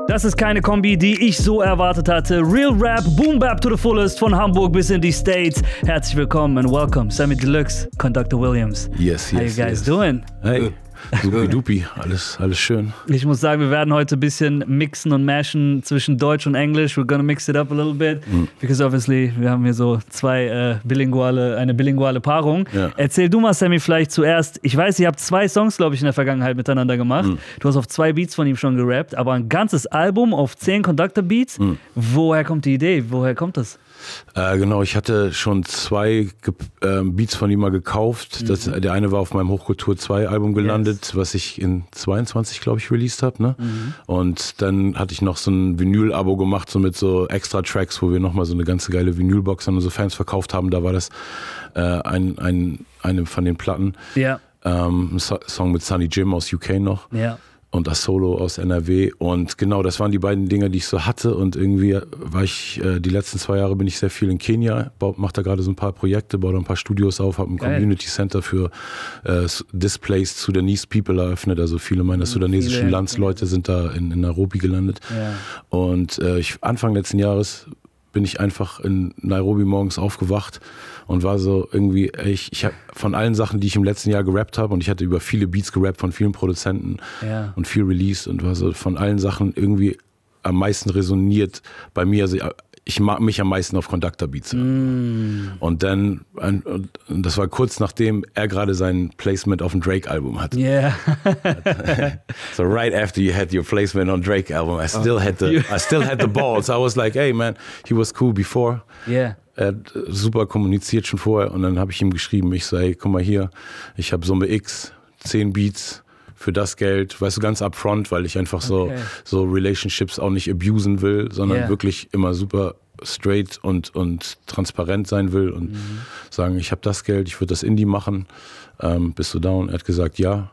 Das ist keine Kombi, die ich so erwartet hatte. Real Rap, Boom Bap to the fullest, von Hamburg bis in die States. Herzlich willkommen and welcome, Samy Deluxe Conductor Williams. Yes, How you guys doing? Hey. Dupi, alles schön. Ich muss sagen, wir werden heute ein bisschen mixen und mashen zwischen Deutsch und Englisch. We're gonna mix it up a little bit, because obviously wir haben hier so eine bilinguale Paarung. Ja. Erzähl du mal, Samy, vielleicht zuerst. Ich weiß, ihr habt 2 Songs, glaube ich, in der Vergangenheit miteinander gemacht. Du hast auf 2 Beats von ihm schon gerappt, aber ein ganzes Album auf 10 Conductor Beats. Woher kommt die Idee? Woher kommt das? Genau, ich hatte schon 2 Beats von ihm mal gekauft. Der eine war auf meinem Hochkultur 2 Album gelandet, was ich in 22, glaube ich, released habe. Ne? Und dann hatte ich noch so ein Vinyl-Abo gemacht, so mit so Extra-Tracks, wo wir nochmal so eine ganze geile Vinylbox an unsere Fans verkauft haben. Da war das eine von den Platten. Ja. Ein Song mit Sunny Jim aus UK noch. Ja. Und das Solo aus NRW. Und genau, das waren die beiden Dinger, die ich so hatte. Und irgendwie war ich, die letzten 2 Jahre bin ich sehr viel in Kenia, mache da gerade so ein paar Projekte, baue da ein paar Studios auf, habe ein Community Center für Displaced Sudanese People eröffnet. Also viele meiner sudanesischen Landsleute sind da in Nairobi gelandet. Ja. Und Anfang letzten Jahres bin ich einfach in Nairobi morgens aufgewacht und war so irgendwie, ich habe von allen Sachen, die ich im letzten Jahr gerappt habe, und ich hatte über viele Beats gerappt von vielen Produzenten und viel released, und war so von allen Sachen irgendwie am meisten resoniert bei mir. Also ich mag mich am meisten auf Conductor Beats. Und dann, und das war kurz nachdem er gerade sein Placement auf dem Drake-Album hatte. Yeah. So right after you had your placement on Drake album, I still had the balls. I was like, hey man, he was cool before. Yeah. Er hat super kommuniziert schon vorher, und dann habe ich ihm geschrieben, ich so, hey, guck mal hier, ich habe Summe X, 10 Beats für das Geld, weißt du, ganz upfront, weil ich einfach so Relationships auch nicht abusen will, sondern wirklich immer super straight und transparent sein will und sagen, ich habe das Geld, ich würde das Indie machen, bist du down? Er hat gesagt, ja.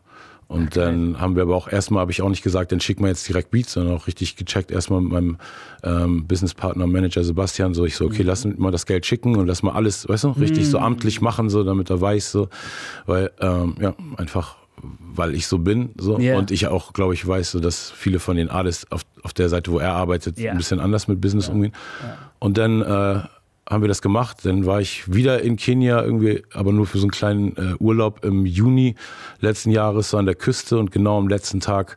Und dann haben wir aber auch habe ich auch nicht gesagt, dann schick mal jetzt direkt Beats, sondern auch richtig gecheckt, erstmal mit meinem Businesspartner, Manager Sebastian, so ich so, okay, lass mal das Geld schicken und lass mal alles, weißt du, richtig so amtlich machen, so, damit er weiß, so, weil, einfach, weil ich so bin, so, und ich auch, glaube ich, weiß, so, dass viele von den Artists auf der Seite, wo er arbeitet, ein bisschen anders mit Business umgehen. Und dann haben wir das gemacht. Dann war ich wieder in Kenia irgendwie, aber nur für so einen kleinen Urlaub im Juni letzten Jahres, so an der Küste, und genau am letzten Tag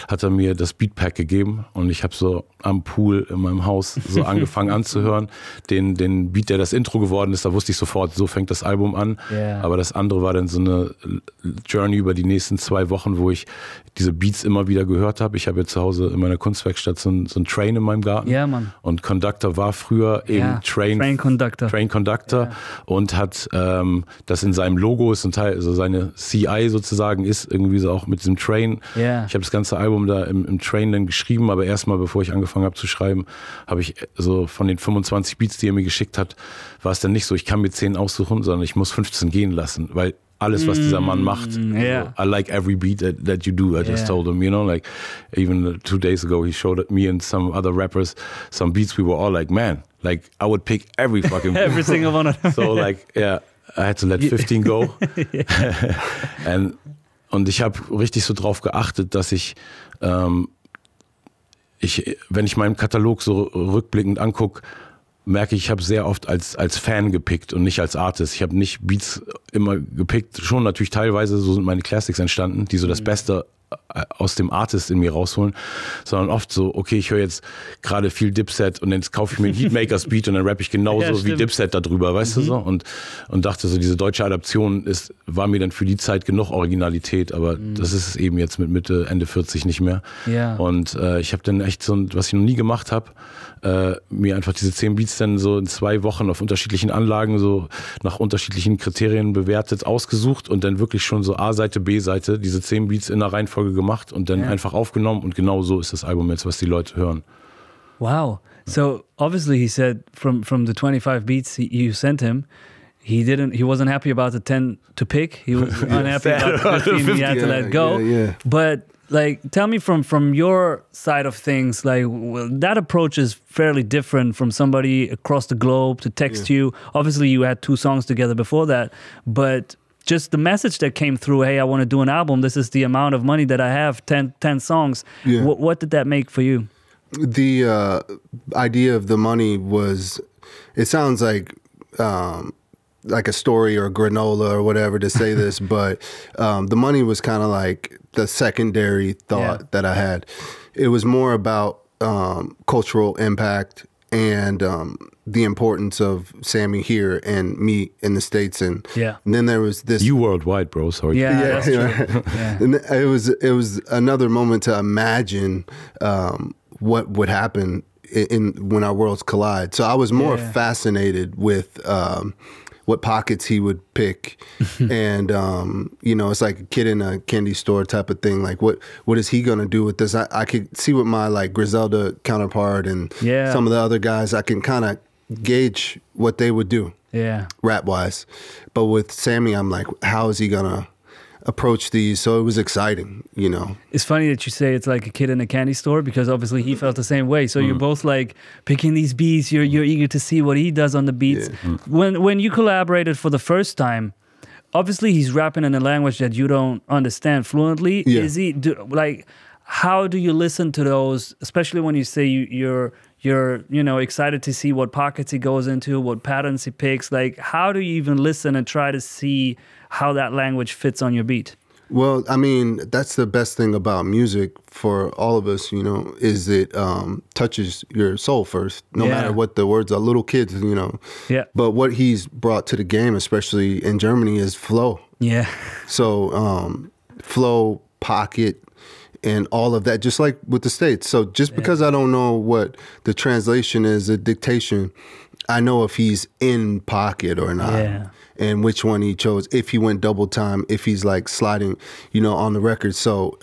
hat er mir das Beatpack gegeben, und ich habe so am Pool in meinem Haus so angefangen anzuhören. Den Beat, der das Intro geworden ist, da wusste ich sofort, so fängt das Album an. Yeah. Aber das andere war dann so eine Journey über die nächsten 2 Wochen, wo ich diese Beats immer wieder gehört habe. Ich habe ja zu Hause in meiner Kunstwerkstatt so ein Train in meinem Garten. Ja, Mann. Und Conductor war früher eben Train Conductor und hat das in seinem Logo ist ein Teil, also seine CI sozusagen ist irgendwie so auch mit diesem Train. Yeah. Ich habe das ganze Album da im Train dann geschrieben, aber erstmal, bevor ich angefangen habe zu schreiben, habe ich so von den 25 Beats, die er mir geschickt hat, war es dann nicht so, ich kann mir 10 aussuchen, sondern ich muss 15 gehen lassen, weil alles, was dieser Mann macht, so, I like every beat that you do. I just told him, you know, like even 2 days ago he showed me and some other rappers some beats, we were all like, man, like I would pick every fucking beat. Every single one of them. So like, I had to let 15 go. Und ich habe richtig so drauf geachtet, dass ich, wenn ich meinen Katalog so rückblickend angucke, merke ich habe sehr oft als Fan gepickt und nicht als Artist. Ich habe nicht Beats immer gepickt, schon natürlich teilweise, so sind meine Classics entstanden, die so das Beste aus dem Artist in mir rausholen, sondern oft so, okay, ich höre jetzt gerade viel Dipset und jetzt kaufe ich mir einen Heatmakers Beat und dann rappe ich genauso wie Dipset da drüber, weißt du so? Und dachte so, diese deutsche Adaption war mir dann für die Zeit genug Originalität, aber das ist es eben jetzt mit Mitte, Ende 40 nicht mehr. Ja. Und ich habe dann echt so, was ich noch nie gemacht habe, mir einfach diese 10 Beats dann so in 2 Wochen auf unterschiedlichen Anlagen so nach unterschiedlichen Kriterien bewertet, ausgesucht und dann wirklich schon so A-Seite, B-Seite, diese 10 Beats in der Reihenfolge gemacht und dann einfach aufgenommen, und genau so ist das Album jetzt, was die Leute hören. Wow. So obviously he said from the 25 beats you sent him, he wasn't happy about the 10 to pick. He was unhappy about the 15 he had to let go. But like, tell me from your side of things, like, well, that approach is fairly different from somebody across the globe to text you. Obviously, you had 2 songs together before that, but just the message that came through, hey, I want to do an album. This is the amount of money that I have, 10 songs. Yeah. What did that make for you? The idea of the money was, it sounds like a story or granola or whatever to say this, but the money was kind of like the secondary thought that I had. It was more about cultural impact and the importance of Samy here and me in the States, and then there was this. You worldwide, bro. Sorry. That's true. And it was another moment to imagine what would happen when our worlds collide. So I was more fascinated with what pockets he would pick, and you know, it's like a kid in a candy store type of thing. Like, what is he gonna do with this? I could see with my like Griselda counterpart and some of the other guys, I can kind of gauge what they would do, rap wise. But with Samy, I'm like, how is he gonna approach these? So it was exciting, you know. It's funny that you say it's like a kid in a candy store, because obviously he felt the same way. So you're both like picking these beats, you're eager to see what he does on the beats. When you collaborated for the first time, obviously he's rapping in a language that you don't understand fluently. Is he like, how do you listen to those, especially when you say you're you know, excited to see what pockets he goes into, what patterns he picks? Like, how do you even listen and try to see how that language fits on your beat? Well, I mean, that's the best thing about music for all of us, you know, is it touches your soul first, no matter what the words are. Little kids, you know. But what he's brought to the game, especially in Germany, is flow. So flow, pocket, and all of that, just like with the States. So just because I don't know what the translation is, a dictation, I know if he's in pocket or not, and which one he chose, if he went double time, if he's like sliding, you know, on the record. So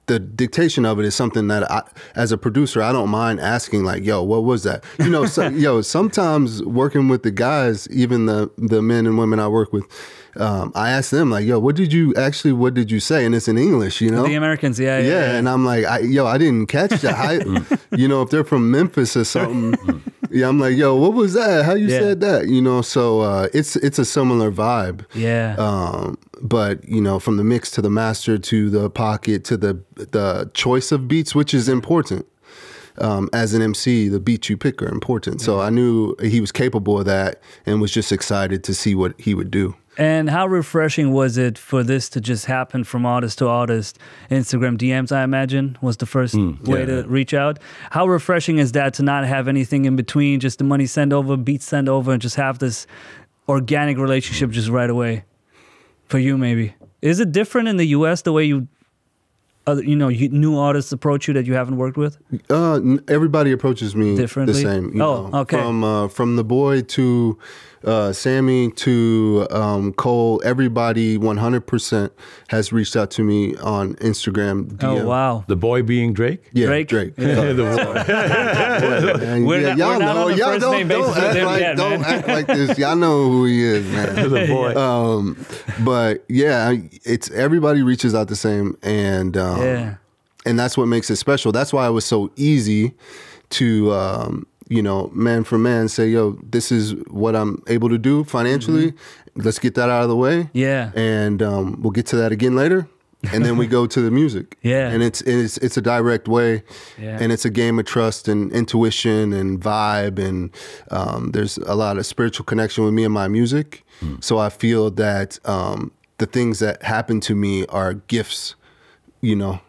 the dictation of it is something that I, as a producer, I don't mind asking, like, yo, what was that? You know, yo, sometimes working with the guys, even the men and women I work with, I ask them, like, yo, what did you say? And it's in English, you know? The Americans, and I'm like, I didn't catch that. You know, if they're from Memphis or something, I'm like, yo, what was that? How you said that? You know, so it's a similar vibe. But, you know, from the mix to the master to the pocket to the choice of beats, which is important. As an MC, the beats you pick are important. So I knew he was capable of that and was just excited to see what he would do. And how refreshing was it for this to just happen from artist to artist? Instagram DMs, I imagine, was the first way to reach out. How refreshing is that to not have anything in between, just the money send over, beats send over, and just have this organic relationship just right away? For you, maybe. Is it different in the US, the way you know, new artists approach you that you haven't worked with? Everybody approaches me differently. The same. You know, okay. From the boy to Samy to Cole, everybody 100% has reached out to me on Instagram DM. Oh wow! The boy being Drake. Yeah, Drake. The boy. Y'all know. Y'all don't act like this. Y'all know who he is, man. The boy. But yeah, it's everybody reaches out the same, and and that's what makes it special. That's why it was so easy to you know, man for man, say, yo, this is what I'm able to do financially. Let's get that out of the way. And we'll get to that again later. And then we go to the music. And it's a direct way. And it's a game of trust and intuition and vibe. And there's a lot of spiritual connection with me and my music. So I feel that the things that happen to me are gifts, you know,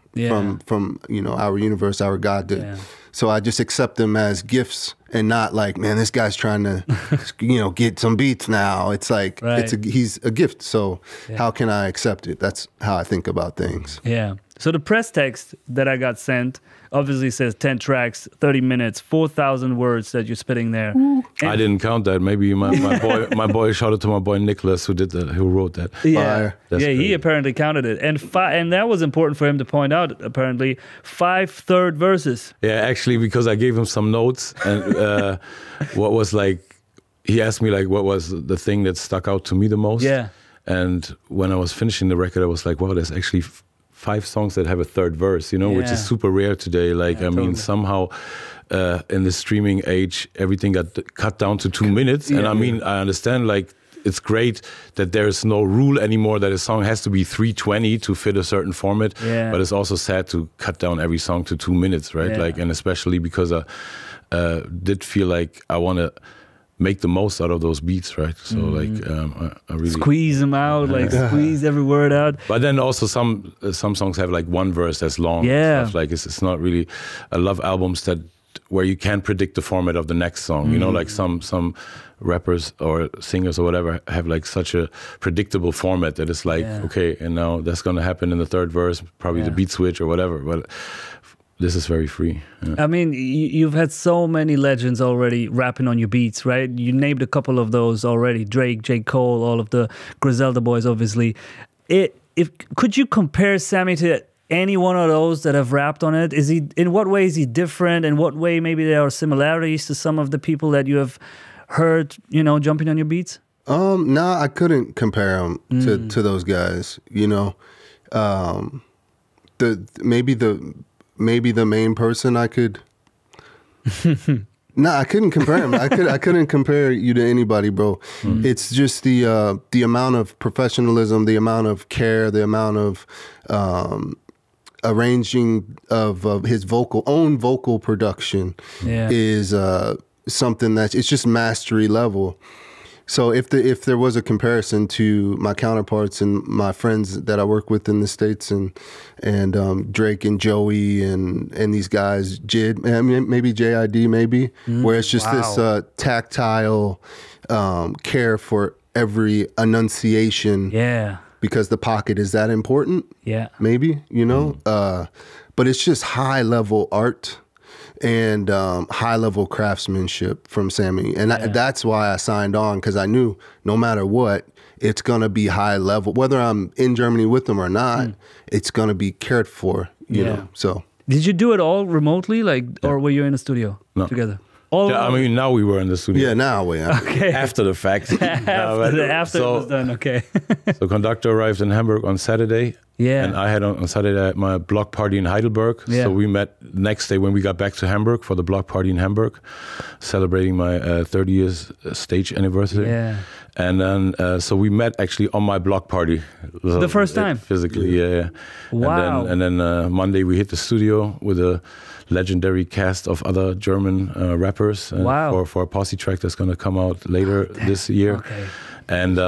from you know, our universe, our God did. So I just accept them as gifts and not like, man, this guy's trying to, you know, get some beats now. It's like, he's a gift. So how can I accept it? That's how I think about things. So the press text that I got sent obviously says 10 tracks, 30 minutes, 4,000 words that you're spitting there. I didn't count that. Maybe my boy, shout out to my boy Nicholas who wrote that. He apparently counted it. And that was important for him to point out, apparently, 5 third verses. Yeah, actually, because I gave him some notes and what was like, he asked me like what was the thing that stuck out to me the most. And when I was finishing the record, I was like, wow, there's actually 5 songs that have a third verse, you know, which is super rare today. Like, I mean, somehow in the streaming age, everything got cut down to 2 minutes. And I mean, I understand, like, it's great that there's no rule anymore that a song has to be 3:20 to fit a certain format. Yeah. But it's also sad to cut down every song to 2 minutes, right? Yeah. Like, and especially because I did feel like I want to make the most out of those beats, right? So like I really squeeze them out, like squeeze every word out. But then also some songs have like one verse that's long. Yeah, stuff. Like it's not really. I love albums where you can't predict the format of the next song. You know, like some rappers or singers or whatever have like such a predictable format that it's like, okay, and now that's gonna happen in the third verse, probably the beat switch or whatever. But this is very free. Yeah. I mean, you've had so many legends already rapping on your beats, right? You named a couple of those already. Drake, J. Cole, all of the Griselda boys, obviously. Could you compare Samy to any one of those that have rapped on it? In what way is he different? In what way maybe there are similarities to some of the people that you have heard, you know, jumping on your beats? No, I couldn't compare him to those guys, you know. Maybe the main person I could. No, I couldn't compare him. I couldn't compare you to anybody, bro. It's just the amount of professionalism, the amount of care, the amount of arranging of his own vocal production is something it's just mastery level. So if there was a comparison to my counterparts and my friends that I work with in the States and Drake and Joey and these guys, Jid, I mean, maybe JID, maybe, where it's just this tactile care for every enunciation. Yeah. Because the pocket is that important. Yeah. Maybe, you know? But it's just high level art and high-level craftsmanship from Samy. And that's why I signed on, because I knew no matter what, it's going to be high-level. Whether I'm in Germany with them or not, it's going to be cared for, you know. So, did you do it all remotely, like, or were you in the studio together? I mean, now we were in the studio. Yeah, now we are. Okay. After the fact. After it was done, okay. So Conductor arrived in Hamburg on Saturday. Yeah. And I had on Saturday at my block party in Heidelberg. Yeah. So we met next day when we got back to Hamburg for the block party in Hamburg, celebrating my 30 years stage anniversary. Yeah. And then, so we met actually on my block party. The first time? Physically, yeah. Wow. And then Monday we hit the studio with a legendary cast of other German rappers for a posse track that's going to come out later this year. Okay. And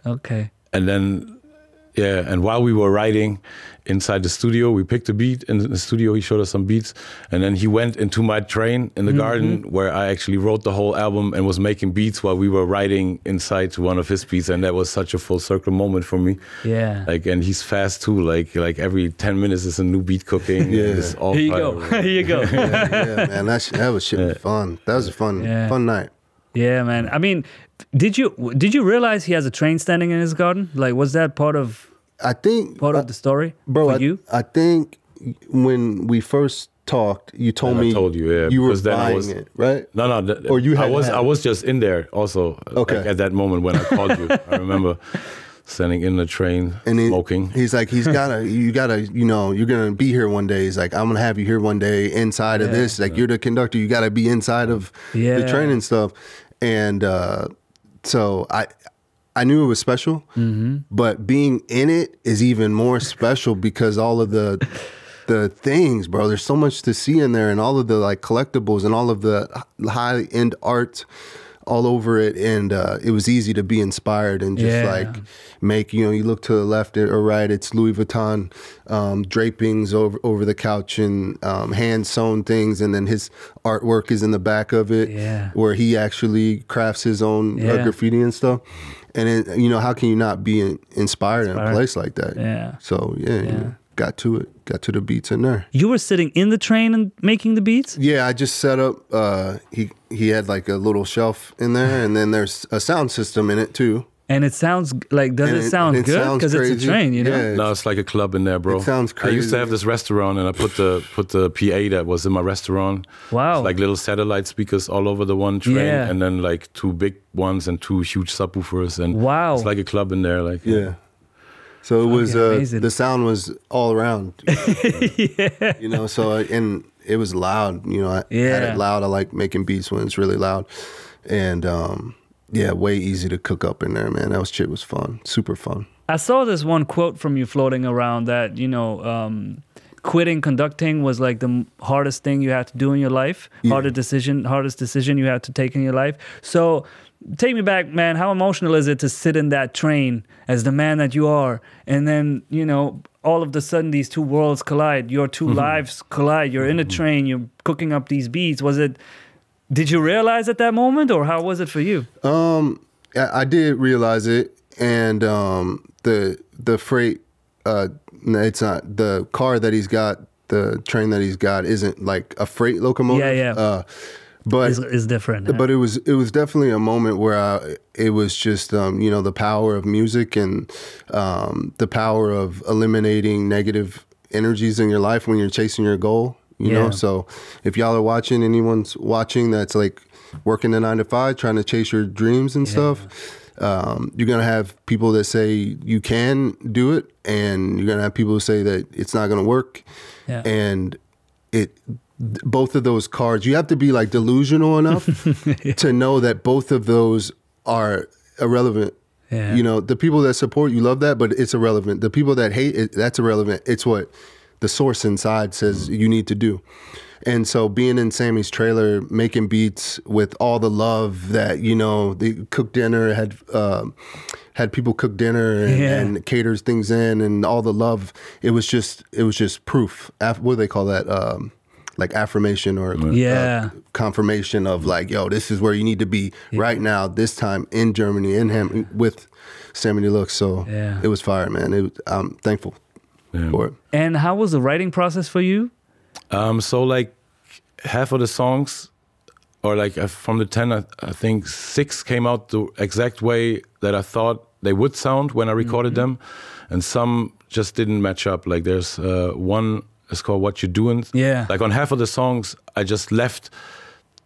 okay. And then and while we were writing inside the studio, we picked a beat in the studio. He showed us some beats, and then he went into my train in the garden where I actually wrote the whole album and was making beats while we were writing inside to one of his beats, and that was such a full circle moment for me. Yeah, like, and he's fast too. Like every 10 minutes is a new beat cooking. Yeah, it's all here you go. Here you go. yeah, man, that was shit fun. That was a fun night. Yeah, man. I mean, did you realize he has a train standing in his garden? Like, was that part of the story, bro? For you? I think when we first talked, you told me. I told you, you were buying it, right? No. Or you had. I was just in there also. Okay. Like, at that moment when I called you, I remember standing in the train and smoking. He's like, you gotta, you know, you're gonna be here one day. He's like, I'm gonna have you here one day inside of this. Like, you're the conductor. You gotta be inside of the train and stuff. And so I knew it was special, but being in it is even more special because all of the things, bro, there's so much to see in there, and all of the like collectibles and all of the high end art all over it. And it was easy to be inspired and just like make, you know, you look to the left or right, it's Louis Vuitton drapings over the couch and hand sewn things, and then his artwork is in the back of it, where he actually crafts his own graffiti and stuff. And you know, how can you not be inspired in a place like that? Yeah. So you know, got to it, got to the beats in there. You were sitting in the train and making the beats? Yeah, I just set up. He had like a little shelf in there, and then there's a sound system in it too. And it sounds like, does it sound good? Because it's a train, you know? Yeah, no, it's like a club in there, bro. It sounds crazy. I used to have this restaurant, and I put the PA that was in my restaurant. Wow. It's like little satellite speakers all over the one train, and then like 2 big ones and 2 huge subwoofers, and it's like a club in there. Like so it was the sound was all around. You know, so and it was loud. You know, I had it loud. I like making beats when it's really loud, and Yeah, way easy to cook up in there, man. That shit was fun, super fun. I saw this one quote from you floating around that, you know, quitting conducting was like the hardest thing you had to do in your life, hardest decision you had to take in your life. So take me back, man. How emotional is it to sit in that train as the man that you are, and then, you know, all of a sudden these two worlds collide, your two lives collide, you're in a train, you're cooking up these beats. Did you realize at that moment, or how was it for you? I did realize it, and the freight, it's not the car that he's got, the train that he's got isn't like a freight locomotive. Yeah. But it's different. Huh? But it was definitely a moment where it was just you know, the power of music and the power of eliminating negative energies in your life when you're chasing your goal. You know, so if y'all are watching, anyone's watching that's like working a 9 to 5, trying to chase your dreams and stuff, you're gonna have people that say you can do it, and you're gonna have people who say that it's not gonna work. Yeah. And both of those cards, you have to be like delusional enough to know that both of those are irrelevant. Yeah. You know, the people that support you love that, but it's irrelevant. The people that hate it, that's irrelevant. It's what the source inside says you need to do. And so being in Samy's trailer, making beats with all the love that, you know, they cooked dinner, had people cook dinner and caters things in, and all the love, it was just proof. What do they call that? Like affirmation or confirmation of like, yo, this is where you need to be right now, this time in Germany, with Samy Deluxe. So it was fire, man. I'm thankful for it. And how was the writing process for you? So like half of the songs, or like from the 10, I think 6 came out the exact way that I thought they would sound when I recorded them, and some just didn't match up. Like there's one, it's called What You Doing. Yeah. Like on half of the songs, I just left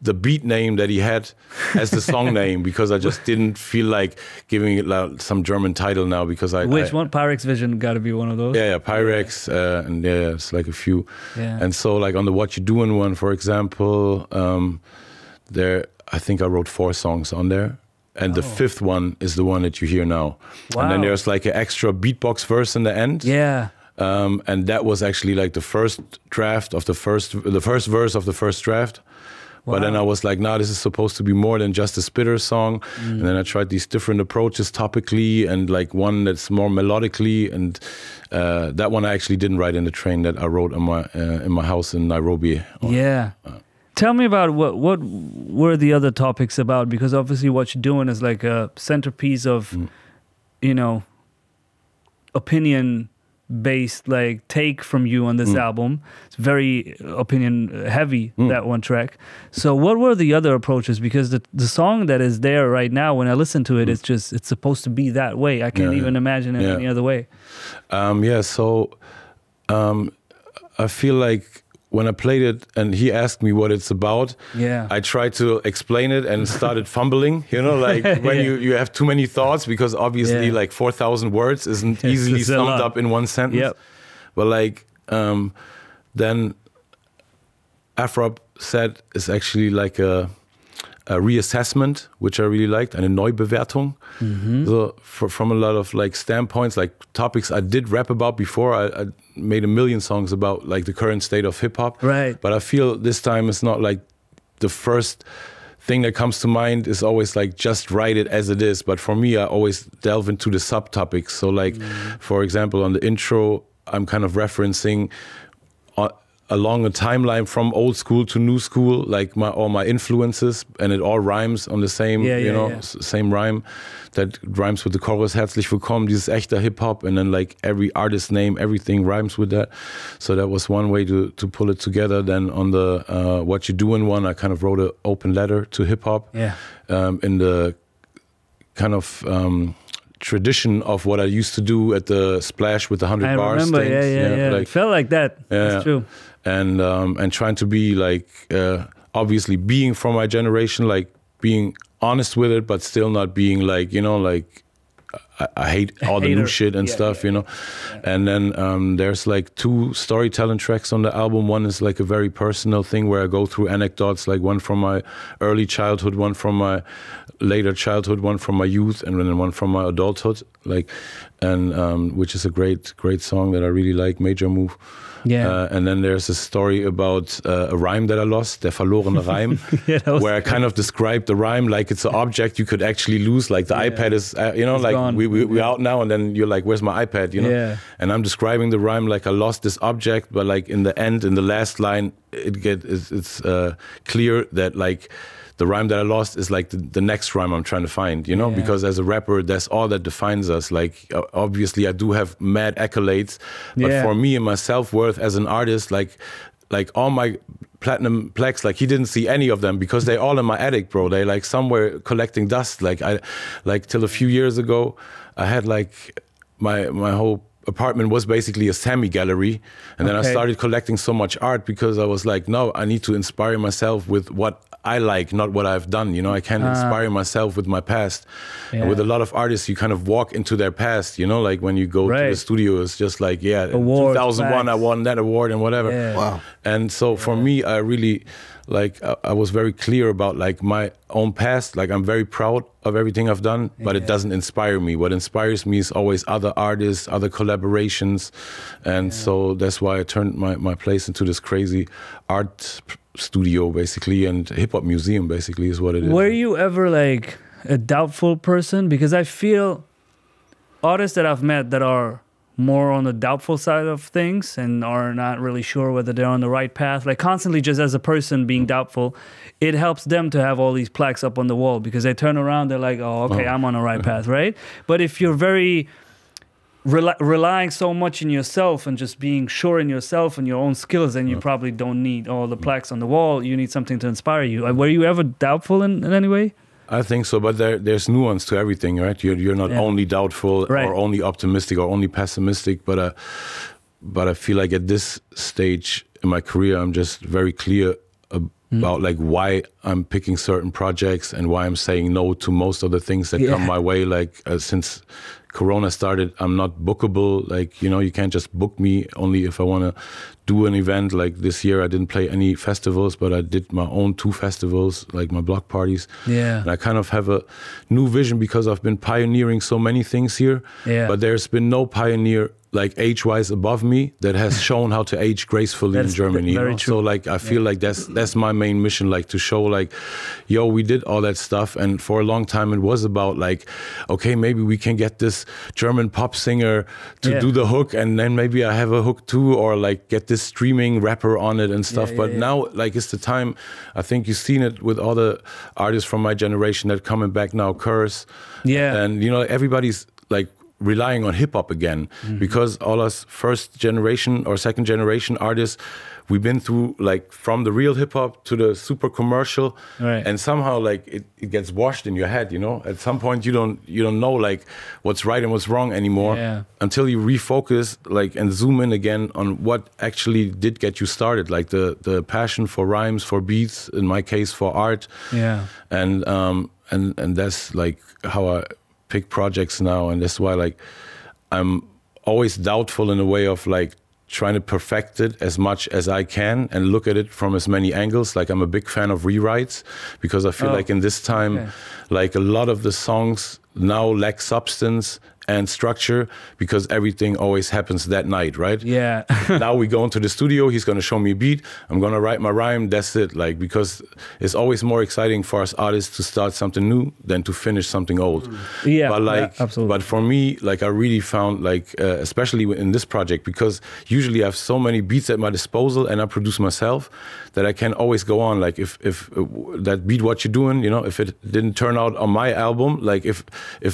the beat name that he had as the song name because I just didn't feel like giving it like some German title now because Which one? Pyrex Vision got to be one of those? Yeah, Pyrex, and it's like a few. Yeah. And so like on the What You Doing one, for example, I think I wrote 4 songs on there. And the 5th one is the one that you hear now. Wow. And then there's like an extra beatbox verse in the end. Yeah. And that was actually like the first draft of the first verse of the first draft. Wow. But then I was like, nah, this is supposed to be more than just a spitter song. And then I tried these different approaches topically and like one that's more melodically. And that one I actually didn't write in the train, that I wrote in my house in Nairobi. Tell me about what were the other topics about, because obviously what you're doing is like a centerpiece of, you know, opinion-based like take from you on this album. It's very opinion heavy, that one track. So what were the other approaches? Because the song that is there right now, when I listen to it, it's supposed to be that way. I can't even imagine it any other way. So I feel like when I played it and he asked me what it's about, I tried to explain it and started fumbling, you know, like when you have too many thoughts, because obviously like 4,000 words isn't easily summed up in one sentence. Yep. But like, then Afrob said it's actually like a reassessment, which I really liked, and a Neubewertung. So from a lot of like standpoints, like topics I did rap about before. I made a million songs about like the current state of hip hop. Right. But I feel this time it's not like the first thing that comes to mind is always like just write it as it is. But for me, I always delve into the subtopics. So like, for example, on the intro, I'm kind of referencing along a timeline from old school to new school, like all my influences, and it all rhymes on the same, same rhyme that rhymes with the chorus. Herzlich willkommen, dieses echter Hip Hop, and then like every artist name, everything rhymes with that. So that was one way to pull it together. Then on the What You Doing one, I kind of wrote an open letter to hip hop. In the kind of tradition of what I used to do at the Splash with the 100 bars. I remember, like, it felt like that. That's true. And trying to be like, obviously being from my generation, like being honest with it, but still not being like, you know, like I hate all the new shit and stuff, you know. And then there's like 2 storytelling tracks on the album. One is like a very personal thing where I go through anecdotes, like one from my early childhood, one from my later childhood, one from my youth, and then one from my adulthood, like, and which is a great song that I really like, Major Move. Yeah. And then there's a story about a rhyme that I lost, der verlorene Reim, where I kind of described the rhyme like it's an object you could actually lose, like the iPad is, you know, it's like gone. We're out now, and then you're like, where's my iPad, you know? Yeah. And I'm describing the rhyme like I lost this object, but like in the end, in the last line, it's clear that like the rhyme that I lost is like the next rhyme I'm trying to find, you know, because as a rapper, that's all that defines us. Like, obviously I do have mad accolades, but for me and my self-worth as an artist, like all my platinum plaques, like he didn't see any of them because they're all in my attic, bro. They like somewhere collecting dust. Like till a few years ago, I had like my whole apartment was basically a Samy gallery, and then I started collecting so much art because I was like, no, I need to inspire myself with what I like, not what I've done, you know. I can't inspire myself with my past. And with a lot of artists, you kind of walk into their past, you know, like when you go to the studio, it's just like, awards, 2001 I won that award and whatever. Wow. And so for me, I really like, I was very clear about like my own past. Like I'm very proud of everything I've done, but it doesn't inspire me. What inspires me is always other artists, other collaborations. And so that's why I turned my place into this crazy art studio, basically, and hip-hop museum, basically, is what it is. Were you ever like a doubtful person? Because I feel artists that I've met that are more on the doubtful side of things and are not really sure whether they're on the right path, like constantly just as a person being doubtful, it helps them to have all these plaques up on the wall because they turn around, they're like, oh, okay, I'm on the right path, right? But if you're very relying so much in yourself and just being sure in yourself and your own skills, then you probably don't need all the plaques on the wall. You need something to inspire you. Were you ever doubtful in any way? I think so, but there's nuance to everything, right? You're not only doubtful or only optimistic or only pessimistic, but I feel like at this stage in my career, I'm just very clear about like why I'm picking certain projects and why I'm saying no to most of the things that come my way. Like since Corona started, I'm not bookable. Like, you know, you can't just book me only if I want to do an event. Like this year, I didn't play any festivals, but I did my own 2 festivals, like my block parties. Yeah. And I kind of have a new vision because I've been pioneering so many things here. Yeah. But there's been no pioneer like age-wise above me that has shown how to age gracefully in Germany. Very true. So like I feel like that's my main mission, like to show like, yo, we did all that stuff, and for a long time it was about like, okay, maybe we can get this German pop singer to do the hook, and then maybe I have a hook too, or like get this streaming rapper on it and stuff. But now like it's the time. I think you've seen it with all the artists from my generation that coming back now, Curse. Yeah. And you know, everybody's like relying on hip hop again, because all us first generation or second generation artists, we've been through like from the real hip hop to the super commercial, and somehow like it gets washed in your head, you know. At some point you don't know like what's right and what's wrong anymore until you refocus like and zoom in again on what actually did get you started, like the passion for rhymes, for beats, in my case for art. And that's like how I pick projects now, and that's why like I'm always doubtful in a way of like trying to perfect it as much as I can and look at it from as many angles. Like I'm a big fan of rewrites because I feel like in this time, like a lot of the songs now lack substance and structure because everything always happens that night, right? Yeah. Now we go into the studio, he's gonna show me a beat, I'm gonna write my rhyme, that's it. Like, because it's always more exciting for us artists to start something new than to finish something old. Yeah, but like, absolutely. But for me, like I really found like, especially in this project, because usually I have so many beats at my disposal and I produce myself that I can always go on. Like if that beat what you're doing, you know, if it didn't turn out on my album, like if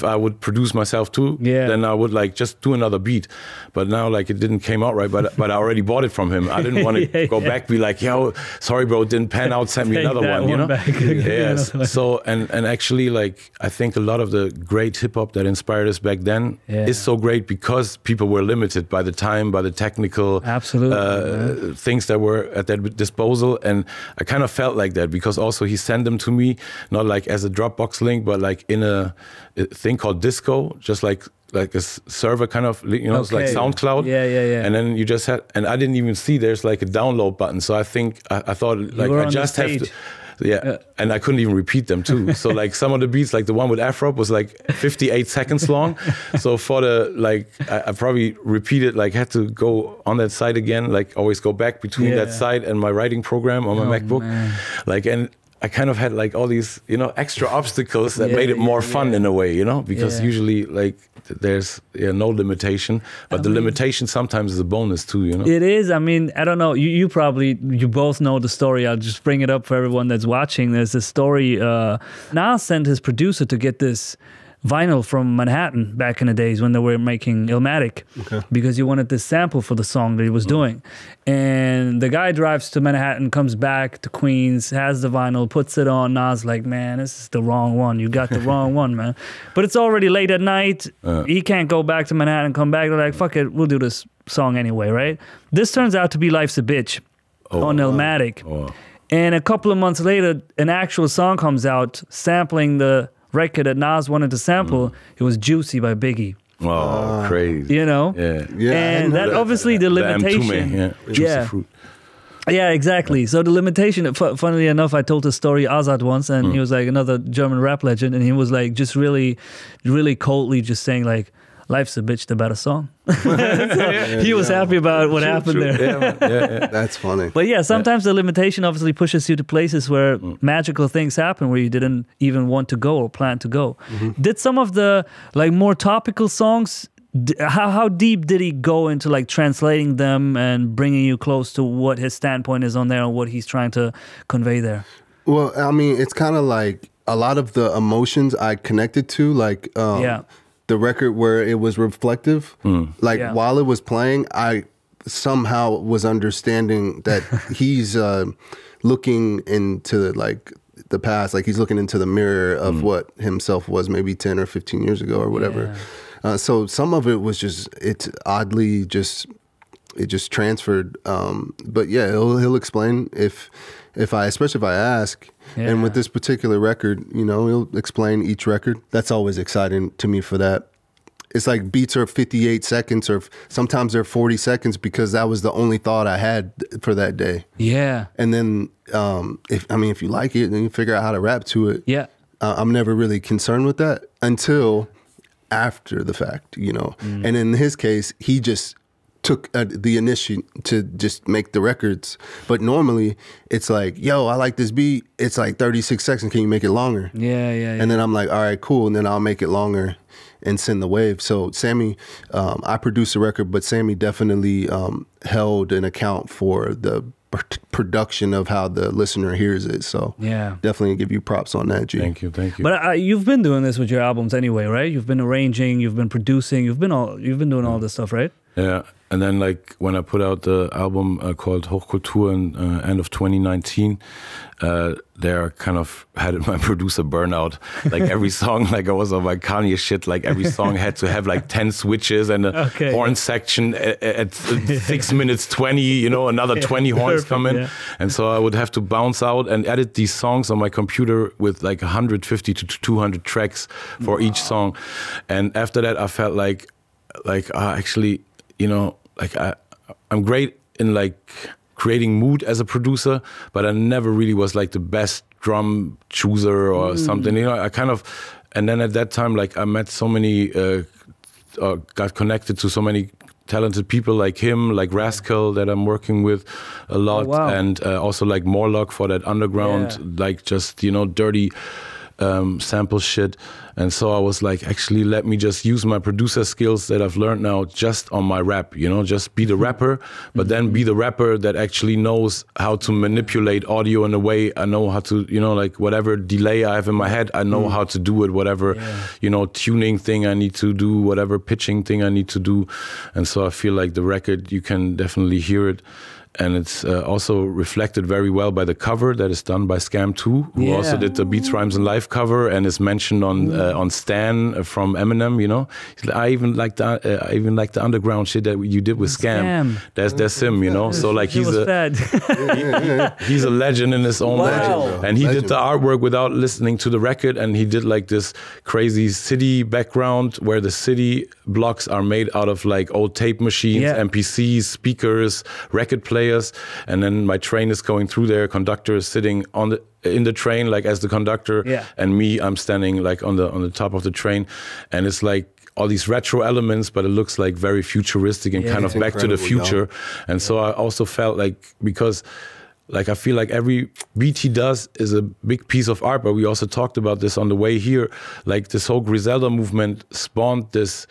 I would produce myself too, then I would like just do another beat. But now like it didn't came out right, but I already bought it from him. I didn't want to go back, be like, yo, sorry bro, it didn't pan out, send me another one, you know? Yes. So and actually like I think a lot of the great hip hop that inspired us back then is so great because people were limited by the time, by the technical things that were at their disposal. And I kind of felt like that because also he sent them to me, not like as a Dropbox link, but like in a thing called Disco, just like a server kind of, it's like SoundCloud. Yeah. And then you just had, and I didn't even see there's like a download button. So I think I thought like I just have to. Yeah, and I couldn't even repeat them too. So like some of the beats, like the one with Afrob was like 58 seconds long. So for the I probably repeated, like had to go on that side again, like always go back between that side and my writing program on my MacBook. Man. Like, and I kind of had like all these, extra obstacles that made it more fun in a way, because usually like there's no limitation, but the limitation sometimes is a bonus too, It is. I mean, I don't know. You both know the story. I'll just bring it up for everyone that's watching. There's a story. Nas sent his producer to get this vinyl from Manhattan back in the days when they were making Illmatic, because he wanted this sample for the song that he was doing. And the guy drives to Manhattan, comes back to Queens, has the vinyl, puts it on. Nas like, man, this is the wrong one. You got the wrong one, man. But it's already late at night. He can't go back to Manhattan, come back. They're like, fuck it, we'll do this song anyway, right? This turns out to be Life's a Bitch on Illmatic. And a couple of months later, an actual song comes out sampling the record that Nas wanted to sample. It was Juicy by Biggie. Oh, crazy. Yeah. And that obviously the limitation. Juicy fruit. Yeah, exactly. So the limitation, funnily enough, I told the story Azad once, and he was like another German rap legend, and he was like just really, really coldly just saying like, Life's a Bitch, the better song. So he was happy about what happened there. Yeah. That's funny. But yeah, sometimes the limitation obviously pushes you to places where magical things happen where you didn't even want to go or plan to go. Did some of the like more topical songs, how deep did he go into like translating them and bringing you close to what his standpoint is on there and what he's trying to convey there? Well, I mean, it's kind of like a lot of the emotions I connected to, like the record where it was reflective, while it was playing, I somehow was understanding that he's looking into like the past, like he's looking into the mirror of what himself was maybe 10 or 15 years ago or whatever. So some of it was just, it just transferred. But yeah, he'll explain especially if I ask. And with this particular record, he'll explain each record. That's always exciting to me for that. It's like beats are 58 seconds or sometimes they're 40 seconds because that was the only thought I had for that day. Yeah. And then if you like it, then you figure out how to rap to it. Yeah. I'm never really concerned with that until after the fact, And in his case, he just took the initiative to just make the records. But normally it's like, yo, I like this beat. It's like 36 seconds. Can you make it longer? Yeah. And then I'm like, all right, cool. And then I'll make it longer and send the wave. So Samy, I produced the record, but Samy definitely held an account for the production of how the listener hears it. So definitely give you props on that, G. Thank you. But you've been doing this with your albums anyway, right? You've been arranging, you've been producing, you've been doing all this stuff, right? Yeah. And then like when I put out the album called Hochkultur in end of 2019, there kind of had my producer burnout. Like every song, like I was on my Kanye shit, like every song had to have like 10 switches and a horn section at 6 minutes 20, another 20 horns come in. And so I would have to bounce out and edit these songs on my computer with like 150 to 200 tracks for each song. And after that, I felt like actually, I'm great in like creating mood as a producer, but I never really was like the best drum chooser or something. I kind of, and then at that time, like I met so many, got connected to so many talented people like him, like Rascal that I'm working with a lot, and also like Morlock for that underground, like just dirty sample shit. And so I was like, actually, let me just use my producer skills that I've learned now just on my rap, just be the rapper, but then be the rapper that actually knows how to manipulate audio in a way. I know how to, like whatever delay I have in my head, I know how to do it, whatever, tuning thing I need to do, whatever pitching thing I need to do. And so I feel like the record, you can definitely hear it. And it's also reflected very well by the cover that is done by Scam 2, who also did the Beats, Rhymes and Life cover and is mentioned on Stan from Eminem. You know, I even like the underground shit that you did with Scam. That's him. You know, so like he's a legend in his own way. And he did the artwork without listening to the record, and he did like this crazy city background where the city blocks are made out of like old tape machines, MPCs, speakers, record players, and then my train is going through there. Conductor is sitting in the train like as the conductor, and me, I'm standing like on the top of the train, and it's like all these retro elements, but it looks like very futuristic and kind of back to the future. And so I also felt like, because like I feel like every beat he does is a big piece of art, but we also talked about this on the way here. Like this whole Griselda movement spawned this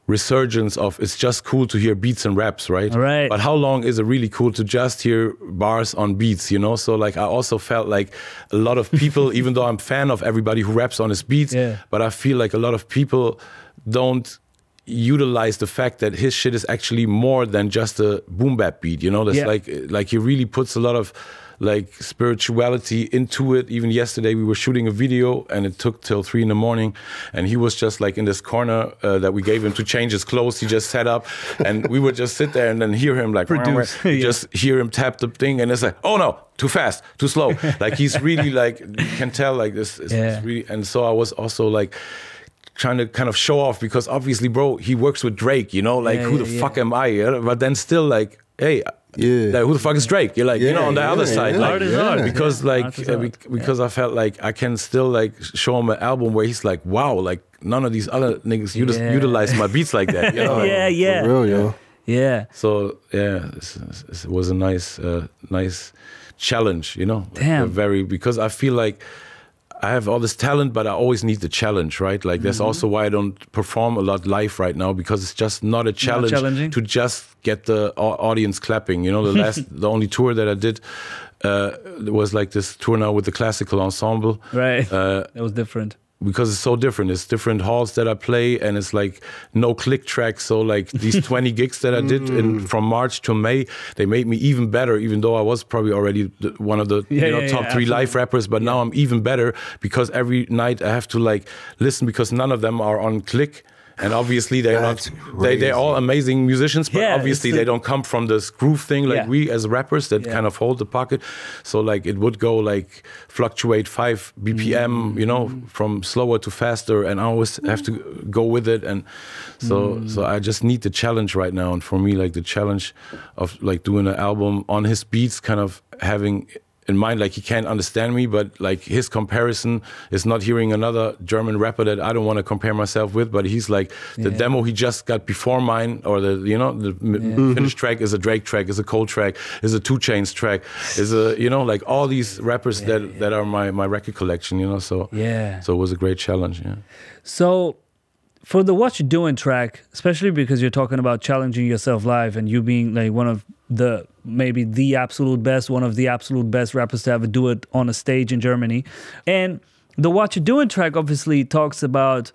resurgence of it's just cool to hear beats and raps, right? But how long is it really cool to just hear bars on beats, you know? So like I also felt like a lot of people, even though I'm a fan of everybody who raps on his beats, but I feel like a lot of people don't utilize the fact that his shit is actually more than just a boom bap beat, you know? That's like he really puts a lot of like spirituality into it. Even yesterday we were shooting a video and it took till 3 a.m. and he was just like in this corner that we gave him to change his clothes. He just sat up and we would just sit there and then hear him like just hear him tap the thing, and it's like, oh no, too fast, too slow. Like he's really like, you can tell like this is really. And so I was also like trying to kind of show off, because obviously, bro, he works with Drake, you know, like who the fuck am I? But then still like, hey, like, who the fuck is Drake? You're like, you know, on the other side, like, because like because I felt like I can still like show him an album where he's like, wow, like none of these other niggas utilize my beats like that. You know? For real, yo. So it was a nice challenge, you know. Damn. Because I feel like I have all this talent, but I always need the challenge, right? Like that's also why I don't perform a lot live right now, because it's just not a challenge to just get the audience clapping. You know, the only tour that I did was like this tour now with the classical ensemble. Right, it was different. Because it's so different. It's different halls that I play, and it's like no click track. So like these 20 gigs that I did from March to May, they made me even better, even though I was probably already one of the top 3 live rappers. But now I'm even better, because every night I have to like listen, because none of them are on click. And obviously they're all amazing musicians, but obviously they don't come from this groove thing like we as rappers that kind of hold the pocket. So like it would go like fluctuate 5 BPM, you know, from slower to faster, and I always have to go with it. And so I just need the challenge right now. And for me, like the challenge of like doing an album on his beats, kind of having in mind, like he can't understand me, but like his comparison is not hearing another German rapper that I don't want to compare myself with, but he's like the demo he just got before mine, or the finished track is a Drake track, is a Cole track, is a 2 Chainz track, is a, you know, like all these rappers that are my record collection, you know. So so it was a great challenge. So for the What You Doing track, especially because you're talking about challenging yourself live and you being like one of the maybe the absolute best, one of the absolute best rappers to ever do it on a stage in Germany. And the What You Doing track obviously talks about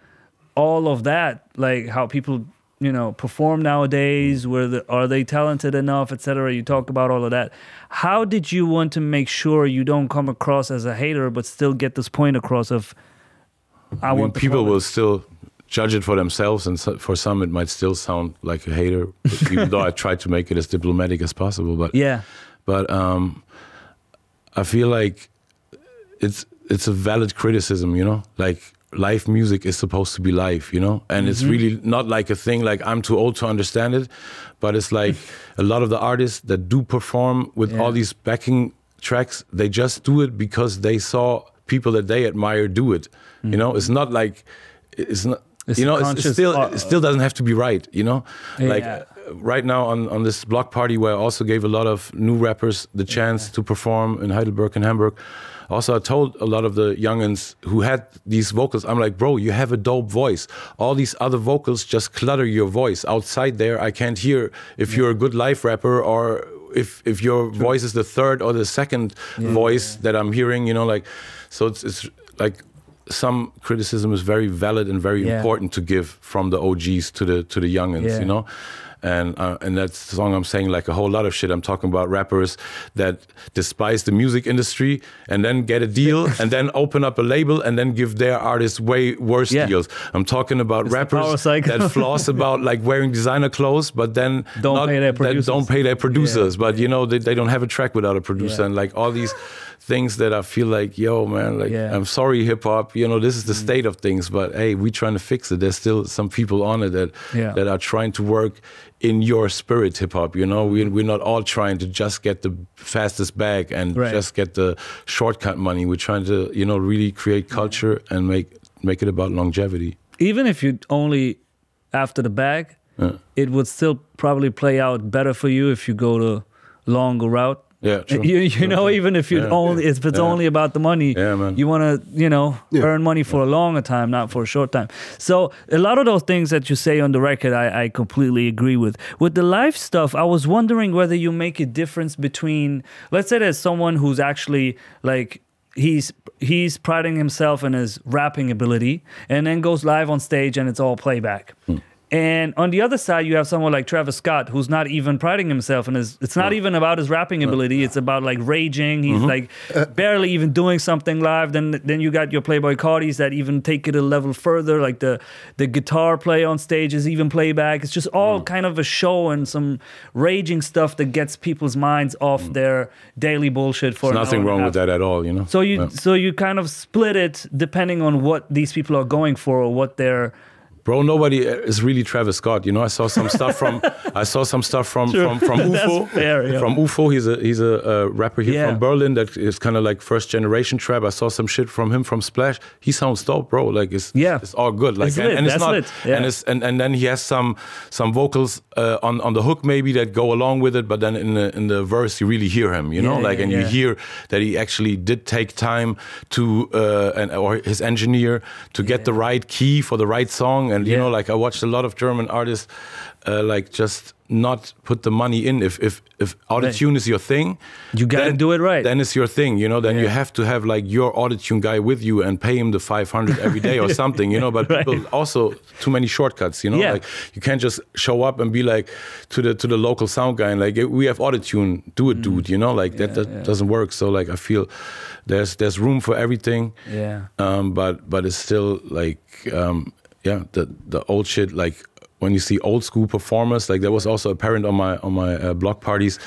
all of that, like how people, you know, perform nowadays, are they talented enough, etc. You talk about all of that. How did you want to make sure you don't come across as a hater, but still get this point across of, I mean, people will still judge it for themselves, and for some it might still sound like a hater, even though I try to make it as diplomatic as possible. But I feel like it's a valid criticism, you know. Like live music is supposed to be live, you know, and it's really not like a thing like I'm too old to understand it, but it's like a lot of the artists that do perform with all these backing tracks, they just do it because they saw people that they admire do it. You know, it's not like it's not. You know, it still doesn't have to be right, you know? Like right now on this block party where I also gave a lot of new rappers the chance to perform in Heidelberg and Hamburg. Also, I told a lot of the youngins who had these vocals, I'm like, bro, you have a dope voice. All these other vocals just clutter your voice. Outside there, I can't hear if you're a good live rapper, or if your voice is the third or the second voice that I'm hearing, you know, like, so it's like, some criticism is very valid and very important to give from the OGs to the youngins, you know. And that song I'm saying like a whole lot of shit. I'm talking about rappers that despise the music industry and then get a deal and then open up a label and then give their artists way worse deals. I'm talking about rappers that floss about like wearing designer clothes, but then don't pay their producers. But you know, they don't have a track without a producer, and like all these things that I feel like, yo, man, like, I'm sorry, hip hop, you know, this is the state of things, but hey, we're trying to fix it. There's still some people on it that are trying to work in your spirit, hip hop, you know. We're not all trying to just get the fastest bag and just get the shortcut money. We're trying to, you know, really create culture and make it about longevity. Even if you only after the bag, it would still probably play out better for you if you go the longer route. Yeah, true. You know, even if you only if it's only about the money, you want to, you know, earn money for a longer time, not for a short time. So a lot of those things that you say on the record, I completely agree with. With the live stuff, I was wondering whether you make a difference between, let's say there's someone who's actually like, he's priding himself in his rapping ability and then goes live on stage and it's all playback. And on the other side, you have someone like Travis Scott, who's not even priding himself in his. It's not even about his rapping ability. It's about like raging. He's like barely even doing something live. Then you got your Playboi Cartis that even take it a level further. Like the guitar play on stage is even playback. It's just all kind of a show and some raging stuff that gets people's minds off their daily bullshit. For There's nothing wrong with that at all, you know. So you kind of split it depending on what these people are going for or what they're. Bro, nobody is really Travis Scott. You know, I saw some stuff from UFO. Fair, From UFO, he's a rapper here from Berlin that is kind of like first generation trap. I saw some shit from him from Splash. He sounds dope, bro. Like it's all good. Like and then he has some vocals on the hook maybe that go along with it, but then in the verse you really hear him. You know, you hear that he actually did take time to or his engineer to get the right key for the right song. And you know, like I watched a lot of German artists, like just not put the money in. If autotune is your thing, you gotta do it right. Then it's your thing, you know. Then you have to have like your autotune guy with you and pay him the 500 every day or something, you know. But people also too many shortcuts, you know. Like you can't just show up and be like to the local sound guy and like we have autotune, do it, dude. You know, like that doesn't work. So like I feel there's room for everything. But it's still like. The old shit, like when you see old school performers, like that was also apparent on my block parties.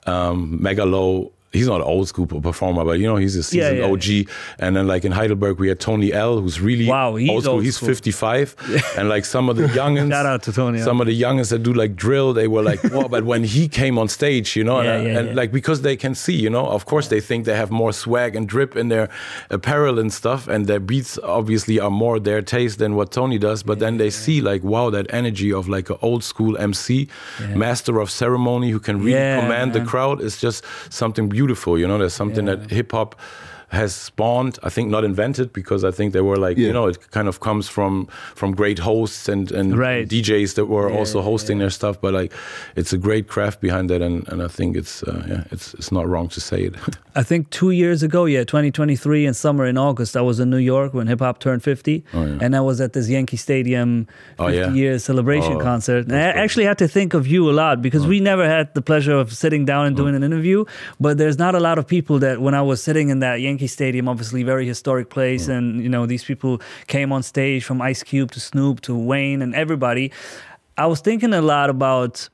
Megalo, he's not an old school performer, but you know, he's a seasoned OG. And then like in Heidelberg, we had Tony L, who's really old school. He's 55. And like some of the youngins, shout out to Tony L. Some of the youngins that do like drill, they were like, whoa, but when he came on stage, you know, and like because they can see, you know, of course they think they have more swag and drip in their apparel and stuff, and their beats obviously are more their taste than what Tony does, but then they see like, wow, that energy of like an old school MC, master of ceremony who can really command the crowd is just something beautiful, you know. There's something that hip hop has spawned, I think not invented, because I think they were like, you know, it kind of comes from great hosts and DJs that were also hosting their stuff, but like it's a great craft behind that, and I think it's not wrong to say it. I think 2 years ago, 2023 in summer in August, I was in New York when hip hop turned 50, and I was at this Yankee Stadium 50-year celebration concert. And I actually had to think of you a lot because we never had the pleasure of sitting down and doing an interview, but there's not a lot of people that when I was sitting in that Yankee Stadium, obviously very historic place, and you know, these people came on stage from Ice Cube to Snoop to Wayne and everybody. I was thinking a lot about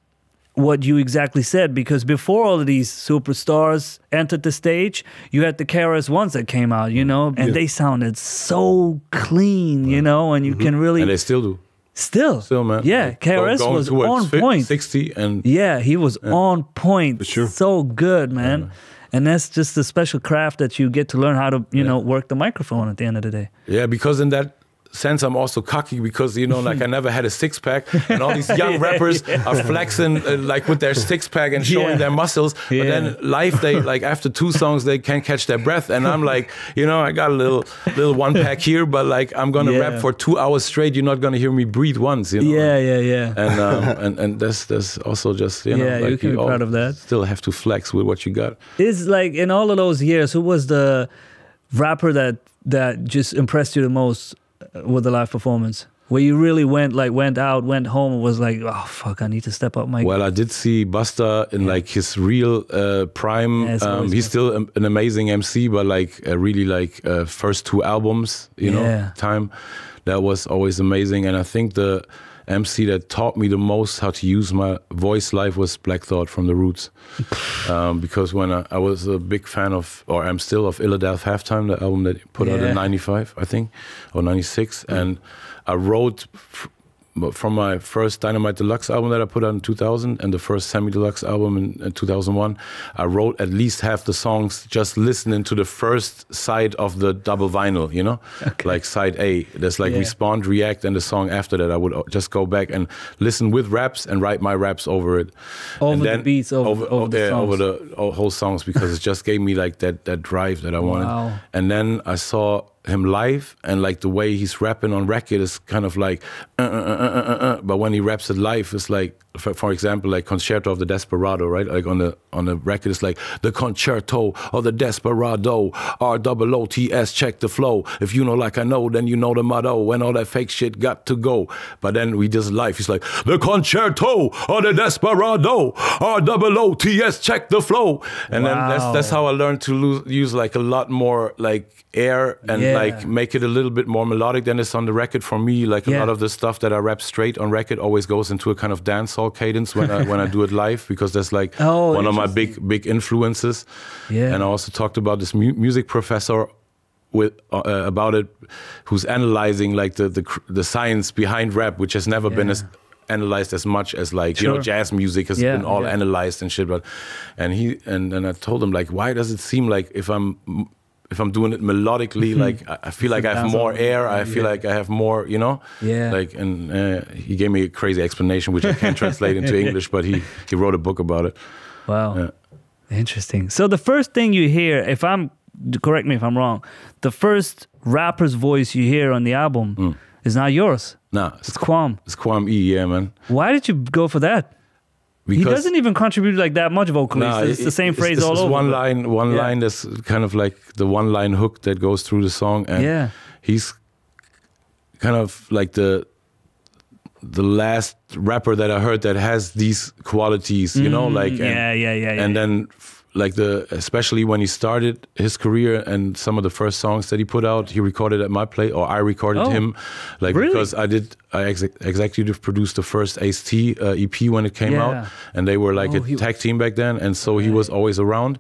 what you exactly said, because before all of these superstars entered the stage, you had the KRS-Ones that came out, you know, and they sounded so clean, you know, and you can really... And they still do. Still, man. Yeah, like, KRS was on point. 60 and... Yeah, he was on point. For sure. So good, man. And that's just a special craft that you get to learn how to, you know, work the microphone at the end of the day. Yeah, because in that sense, I'm also cocky because, you know, like I never had a six-pack, and all these young rappers are flexing like with their six-pack and showing their muscles. But then live, they like after 2 songs, they can't catch their breath. And I'm like, you know, I got a little 1-pack here, but like I'm going to rap for 2 hours straight. You're not going to hear me breathe once, you know? And that's also just, you know, like you can be proud of that. Still have to flex with what you got. It's like in all of those years, who was the rapper that that just impressed you the most with the live performance? Where you really went out, went home, and was like, oh fuck, I need to step up my game. Well, I did see Busta in like his real prime. He's still an amazing MC, but like really like first 2 albums, you know, time. That was always amazing. And I think the MC that taught me the most how to use my voice live was Black Thought from The Roots. Because when I was a big fan of, or I'm still, of Illadelph Halftime, the album that he put out in 95, I think, or 96. And I wrote from my first Dynamite Deluxe album that I put out in 2000 and the first Samy Deluxe album in 2001, I wrote at least half the songs just listening to the first side of the double vinyl, you know? Okay. Like side A. There's like Respond, React, and the song after that I would just go back and listen with raps and write my raps over it. Over the beats, over the songs. Over the whole songs, because it just gave me like that drive that I wanted. Wow. And then I saw him live, and like the way he's rapping on record is kind of like but when he raps it live, it's like, for example, like Concerto of the Desperado, right? Like on the record, it's like the Concerto of the Desperado, ROOTS, check the flow. If you know like I know, then you know the motto. When all that fake shit got to go. But then we just live, he's like the Concerto of the Desperado, ROOTS, check the flow. And then that's how I learned to use like a lot more like air and like make it a little bit more melodic than it's on the record. For me, like a lot of the stuff that I rap straight on record always goes into a kind of dancehall cadence when I do it live, because that's like one of my big influences. And I also talked about this music professor about it, who's analyzing like the science behind rap, which has never been as analyzed as much as like you know, jazz music has been all analyzed and shit. But and I told him like, why does it seem like if I'm doing it melodically, like I feel like I have more air, I feel like I have more, you know? Like, and he gave me a crazy explanation, which I can't translate into English, but he wrote a book about it. Wow. Interesting. So the first thing you hear, correct me if I'm wrong, the first rapper's voice you hear on the album is not yours. No. It's Kwam. It's Kwam.E, yeah, man. Why did you go for that? Because he doesn't even contribute like that much vocally. Nah, it's the same phrase all over. One line that's kind of like the one-line hook that goes through the song, and he's kind of like the last rapper that I heard that has these qualities, you know, like and then like especially when he started his career and some of the first songs that he put out, he recorded at my place, or I recorded him, like because I executive produced the first Ace-T EP when it came out, and they were like a tag team back then, and so he was always around.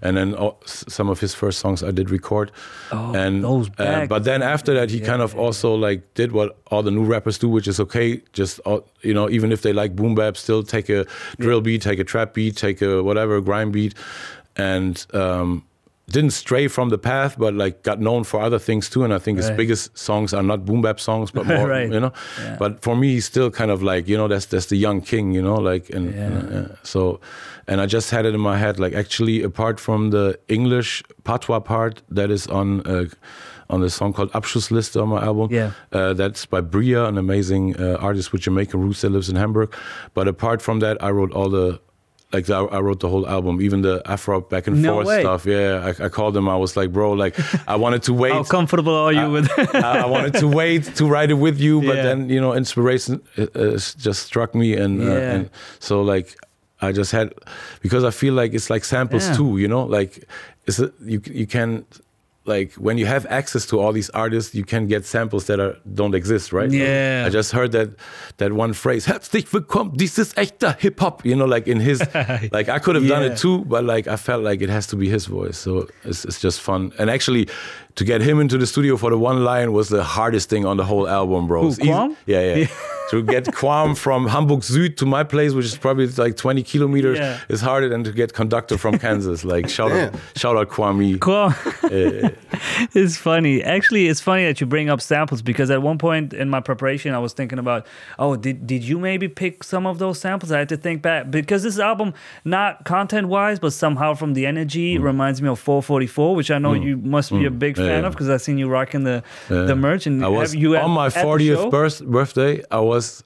And then some of his first songs I did record, but then after that he kind of also like did what all the new rappers do, which is okay, just you know, even if they like boom bap, still take a drill beat, take a trap beat, take a whatever grime beat, and didn't stray from the path, but like got known for other things too. And I think his biggest songs are not boom bap songs, but more, you know. But for me, he's still kind of like, you know, that's the young king, you know, like, and I just had it in my head, like actually apart from the English patois part that is on the song called Abschlussliste on my album, that's by Bria, an amazing artist with Jamaican roots that lives in Hamburg. But apart from that, I wrote all the I wrote the whole album, even the Afrob back and forth stuff. Yeah, I called him. I was like, bro, like I wanted to wait. How comfortable are you with? I wanted to wait to write it with you, but then you know, inspiration just struck me, and so like I just had, because I feel like it's like samples too, you know, like you can. Like when you have access to all these artists, you can get samples that don't exist, right? Yeah. I just heard that one phrase, "Herzlich willkommen, dies ist echter hip hop." You know, like in his, like I could have done it too, but like I felt like it has to be his voice. So it's just fun. And actually, to get him into the studio for the one line was the hardest thing on the whole album, bro. Who, Kwam? Yeah. To get Kwam from Hamburg Süd to my place, which is probably like 20 kilometers, is harder than to get Conductor from Kansas. Like shout out Kwam.E. It's funny. Actually, it's funny that you bring up samples, because at one point in my preparation, I was thinking about, did you maybe pick some of those samples? I had to think back, because this album, not content-wise, but somehow from the energy, reminds me of 444, which I know you must be a big fan of, because I've seen you rocking the merch. And I was on my 40th birthday. I was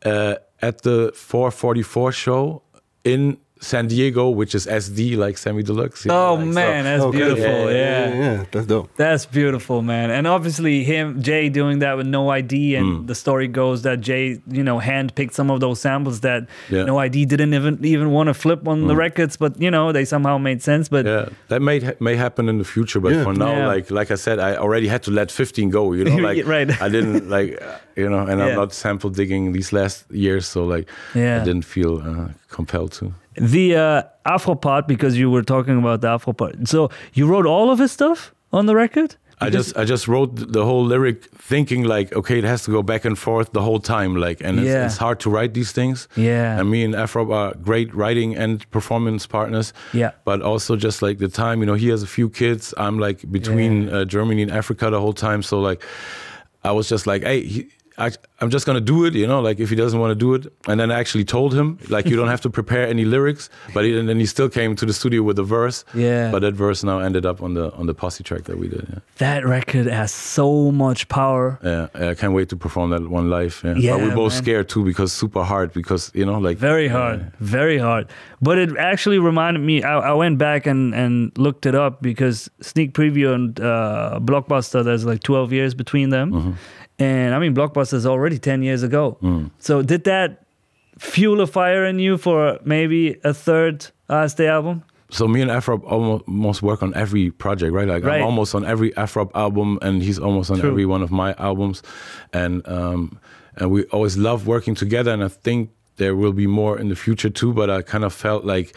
at the 444 show in San Diego, which is SD, like Samy Deluxe. Oh man, that's beautiful. Yeah, that's dope. That's beautiful, man. And obviously Jay doing that with No ID, and the story goes that Jay, you know, handpicked some of those samples that No ID didn't even want to flip on the records, but you know, they somehow made sense. But that may happen in the future, but for now, like I said, I already had to let 15 go, you know, like I didn't like, you know, and I'm not sample digging these last years, so like I didn't feel compelled to. The Afro part, because you were talking about the Afro part. So you wrote all of his stuff on the record? I just wrote the whole lyric thinking like, okay, it has to go back and forth the whole time, like, and it's hard to write these things. Yeah. And me and Afrob are great writing and performance partners. Yeah. But also just like the time, you know, he has a few kids. I'm like between Germany and Africa the whole time. So like, I was just like, hey, I'm just gonna do it, you know, like if he doesn't want to do it. And then I actually told him, like, you don't have to prepare any lyrics, but and then he still came to the studio with a verse. Yeah. But that verse now ended up on the Posse track that we did. Yeah. That record has so much power. Yeah, I can't wait to perform that one live. Yeah. But we're both scared too, because super hard, because, you know, like very hard, very hard. But it actually reminded me. I went back and looked it up, because Sneak Preview and Blockbuster, there's like 12 years between them. And I mean, Blockbuster is already 10 years ago. So did that fuel a fire in you for maybe a third Stay album? So me and Afrob almost work on every project, right? Like I'm almost on every Afrob album, and he's almost on every one of my albums. And we always love working together, and I think there will be more in the future too, but I kind of felt like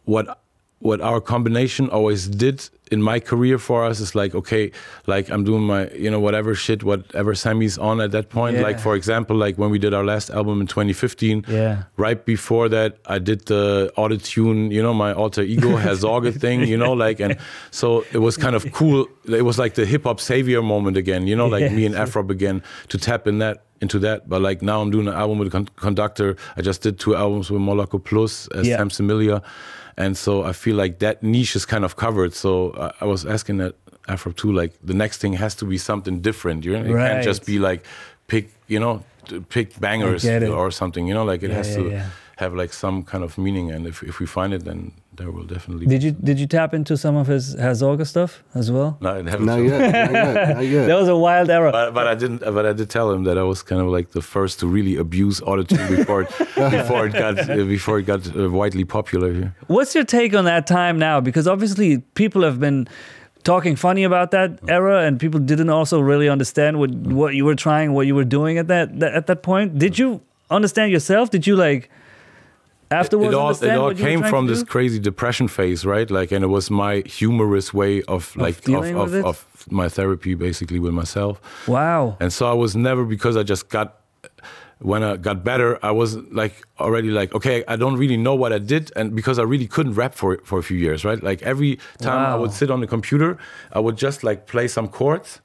what our combination always did in my career for us is like, okay, like I'm doing my, you know, whatever Samy's on at that point. Like, for example, like when we did our last album in 2015, right before that, I did the auto-tune, you know, my alter ego, Herr Sorge thing, you know, like, and so it was kind of cool. It was like the hip-hop savior moment again, you know, like me and Afrob again, to tap into that. But like now I'm doing an album with Conductor. I just did 2 albums with Moloko Plus as Sam Similia. And so I feel like that niche is kind of covered. So I was asking that Afro too, like the next thing has to be something different. You know? It can't just be like pick bangers or something. You know, like it has to have like some kind of meaning. And if we find it, then there will definitely. Did you tap into some of his Herr Sorge stuff as well? No, I haven't. Not yet. That was a wild era. But I didn't. But I did tell him that I was kind of like the first to really abuse autotune before it got widely popular here. What's your take on that time now? Because obviously people have been talking funny about that era, and people didn't also really understand what you were trying, what you were doing at that point. Did you understand yourself? Did you like? Afterwards, it all came from this crazy depression phase, right? Like, and it was my humorous way of my therapy, basically, with myself. Wow. And so I was never, because I just when I got better, I was like already like, okay, I don't really know what I did, and because I really couldn't rap for a few years, right? Like every time I would sit on the computer, I would just like play some chords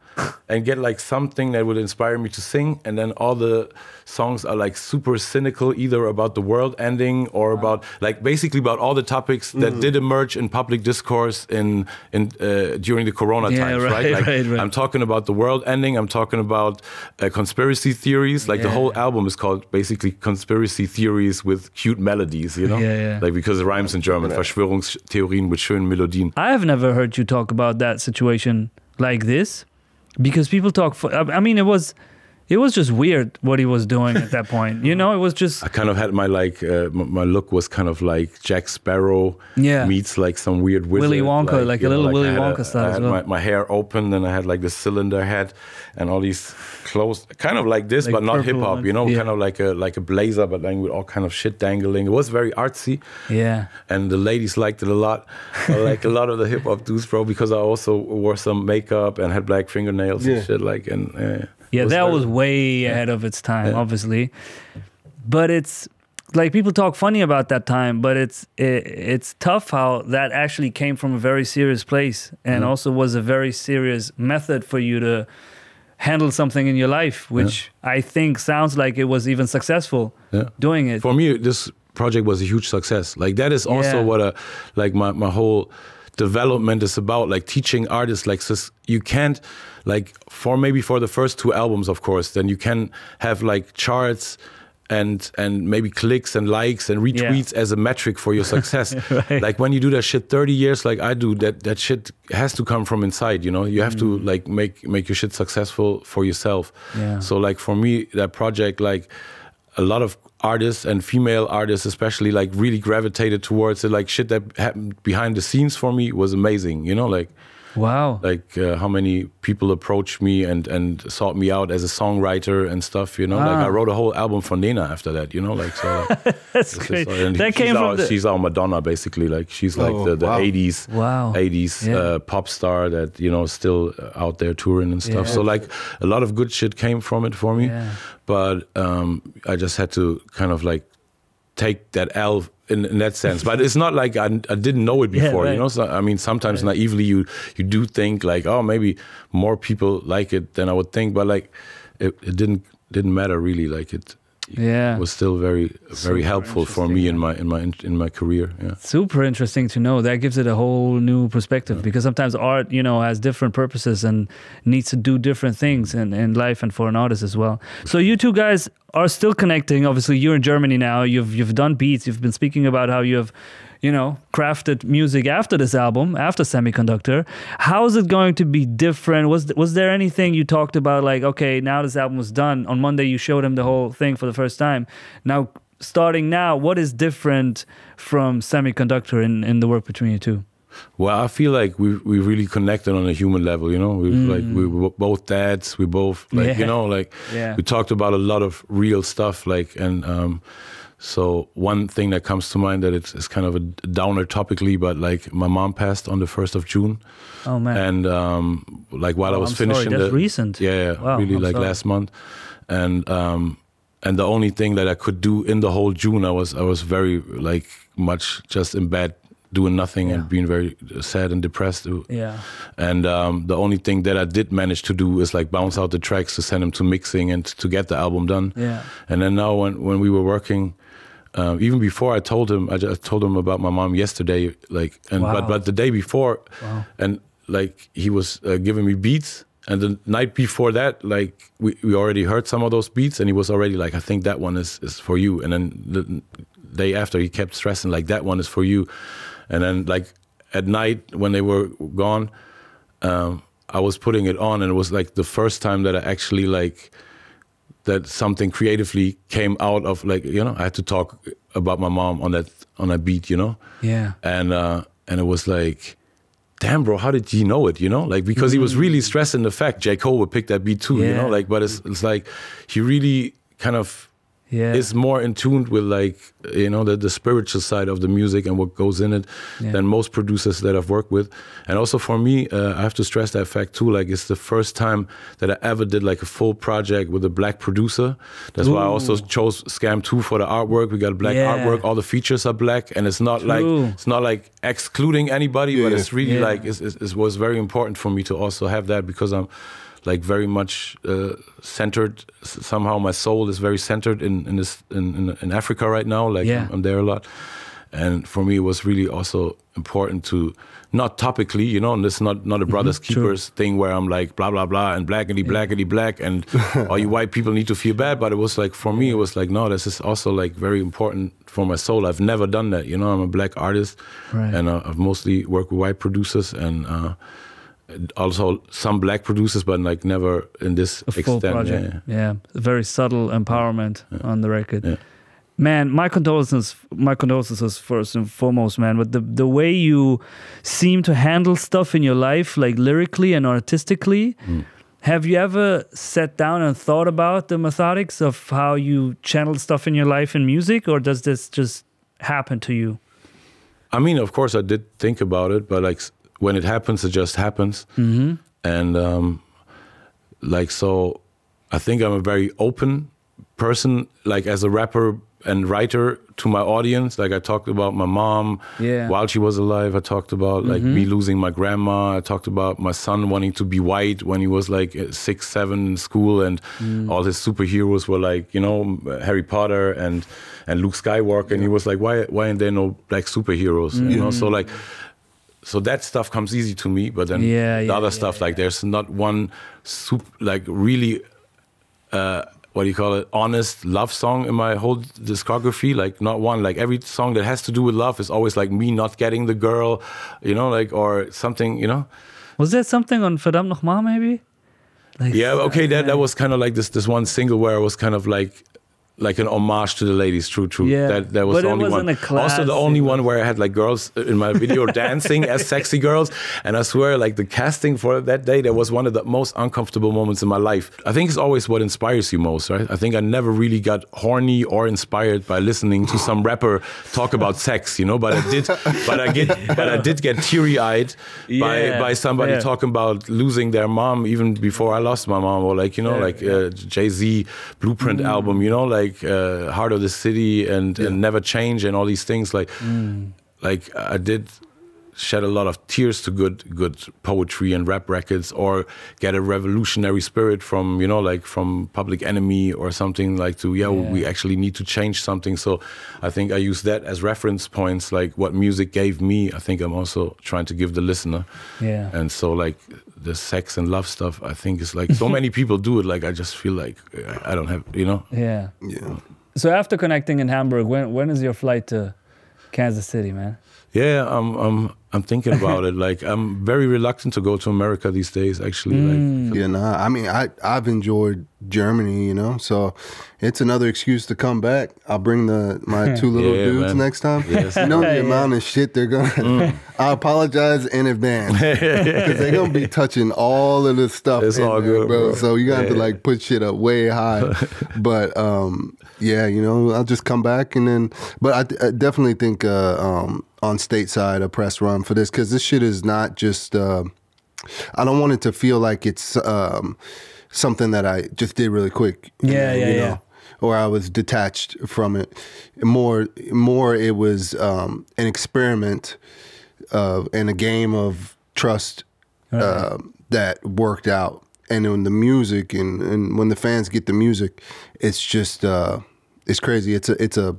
and get like something that would inspire me to sing, and then all the songs are like super cynical, either about the world ending or about like basically about all the topics that did emerge in public discourse in during the Corona times, right? Like I'm talking about the world ending. I'm talking about conspiracy theories. Like the whole album is called basically Conspiracy Theories with cute melodies, you know? Like because it rhymes in German. Verschwörungstheorien with schönen Melodien. I have never heard you talk about that situation like this. Because people talk, I mean, it was just weird what he was doing at that point. You know, it was just. I kind of had my like, my look was kind of like Jack Sparrow meets like some weird wizard. Willy Wonka, like a little Willy Wonka style. I had my hair open, and I had like this cylinder head and all these clothes, kind of like this, like but not hip hop, you know, kind of like a blazer, but then with all kind of shit dangling. It was very artsy. Yeah. And the ladies liked it a lot. Like a lot of the hip hop dudes, bro, because I also wore some makeup and had black fingernails and shit. Like, and that was way ahead of its time, obviously. But it's like people talk funny about that time, but it's tough how that actually came from a very serious place, and also was a very serious method for you to handle something in your life, which I think sounds like it was even successful doing it. For me, this project was a huge success. Like that is also what like my whole development is about, like teaching artists like this. You can't like for the first 2 albums, of course, then you can have like charts and maybe clicks and likes and retweets as a metric for your success. Right. Like when you do that shit 30 years like I do, that shit has to come from inside, you know? You have to like make your shit successful for yourself. Yeah. So like for me, that project, like a lot of artists and female artists especially like really gravitated towards it. Like shit that happened behind the scenes for me was amazing, you know? Like, wow. Like how many people approached me and sought me out as a songwriter and stuff, you know? Like I wrote a whole album for Nena after that, you know? Like so. That's great. That came from she's our Madonna basically. Like she's like the 80s pop star that, you know, still out there touring and stuff. So like a lot of good shit came from it for me. Yeah. But I just had to kind of like take that L in that sense. But it's not like I didn't know it before, you know? So, I mean, sometimes naively you do think like, oh, maybe more people like it than I would think. But like it didn't matter really. Like it was still very helpful for me in my career. Yeah. Super interesting to know. That gives it a whole new perspective because sometimes art, you know, has different purposes and needs to do different things in life and for an artist as well. So you two guys are still connecting. Obviously, you're in Germany now. You've done beats. You've been speaking about how you have, you know, crafted music after this album, after Samy Conductor. How is it going to be different? Was there anything you talked about like, okay, now this album was done. On Monday, you showed him the whole thing for the first time. Now, starting now, what is different from Samy Conductor in the work between you two? Well, I feel like we really connected on a human level, you know. We were both dads. We both like, you know, like we talked about a lot of real stuff, like and. So one thing that comes to mind that it's kind of a downer topically, but like my mom passed on the 1st of June. Oh man! And like while I was finishing, that's recent. Really like last month, and the only thing that I could do in the whole June, I was very like much just in bed doing nothing and being very sad and depressed. Yeah. And the only thing that I did manage to do is like bounce out the tracks to send them to mixing and to get the album done. Yeah. And then now when we were working. Even before I told him about my mom yesterday, like, and but the day before, and like he was giving me beats, and the night before that, like we already heard some of those beats, and he was already like, I think that one is for you, and then the day after he kept stressing like that one is for you, and then like at night when they were gone, I was putting it on, and it was like the first time that I actually like. That something creatively came out of like, you know, I had to talk about my mom on that beat, you know? Yeah. And it was like, damn bro, how did he know it, you know? Like, because he was really stressing the fact J. Cole would pick that beat too, you know? Like, but it's like, he really kind of is more in tune with like, you know, the spiritual side of the music and what goes in it than most producers that I've worked with. And also for me, I have to stress that fact too, like it's the first time that I ever did like a full project with a black producer. That's why I also chose Scam 2 for the artwork. We got black artwork, all the features are black, and it's not like excluding anybody, but it's really like, it was very important for me to also have that because I'm like very much centered. Somehow my soul is very centered in Africa right now. Like I'm there a lot, and for me it was really also important to not topically, you know, and this is not a brothers keepers thing where I'm like blah blah blah and blackity black and all you white people need to feel bad. But it was like for me it was like no, this is also like very important for my soul. I've never done that, you know. I'm a black artist, and I've mostly worked with white producers and. Also some black producers, but like never in this extent. Yeah, very subtle empowerment on the record. Man, my condolences first and foremost, man. But the way you seem to handle stuff in your life, like lyrically and artistically, have you ever sat down and thought about the methodics of how you channel stuff in your life in music, or does this just happen to you? I mean, of course I did think about it, but like when it happens, it just happens. And like, so I think I'm a very open person, like as a rapper and writer to my audience. Like I talked about my mom while she was alive. I talked about like me losing my grandma. I talked about my son wanting to be white when he was like 6, 7 in school, and all his superheroes were like, you know, Harry Potter and Luke Skywalker. And he was like, why aren't there no black superheroes? You know, so like, so that stuff comes easy to me, but then the other stuff, like there's not one like really what do you call it, honest love song in my whole discography. Like not one, like every song that has to do with love is always like me not getting the girl, you know, like, or something, you know. Was that something on Verdammt Nochmal maybe? Like, yeah, okay, that was kind of like this one single where it was kind of like an homage to the ladies, true. Yeah, that was but the only one. Also the only one where I had like girls in my video dancing as sexy girls. And I swear, like the casting for that day, that was one of the most uncomfortable moments in my life. I think it's always what inspires you most, right? I think I never really got horny or inspired by listening to some rapper talk about sex, you know. But I did get teary-eyed by somebody talking about losing their mom even before I lost my mom, or like, you know, like Jay-Z Blueprint album, you know, like Heart of the City and Never Change and all these things. Like I did shed a lot of tears to good poetry and rap records, or get a revolutionary spirit from, you know, like from Public Enemy or something, like to we actually need to change something. So I think I use that as reference points, like what music gave me. I think I'm also trying to give the listener. Yeah. And so like the sex and love stuff, I think is like so many people do it. Like I just feel like I don't have, you know. Yeah. So after connecting in Hamburg, when is your flight to Kansas City, man? Yeah, I'm thinking about it. Like I'm very reluctant to go to America these days, actually. I mean, I've enjoyed Germany, you know, so it's another excuse to come back. I'll bring my two little dudes next time. Yes. You know the amount of shit they're gonna. I apologize in advance because they're gonna be touching all of this stuff. It's all there, good, bro. So you got to like put shit up way high. But yeah, you know, I'll just come back and then. But I definitely think on stateside a press run for this, because this shit is not just. I don't want it to feel like it's something that I just did really quick. You know, or I was detached from it. More it was an experiment and a game of trust that worked out. And when the music and when the fans get the music, it's just it's crazy. It's a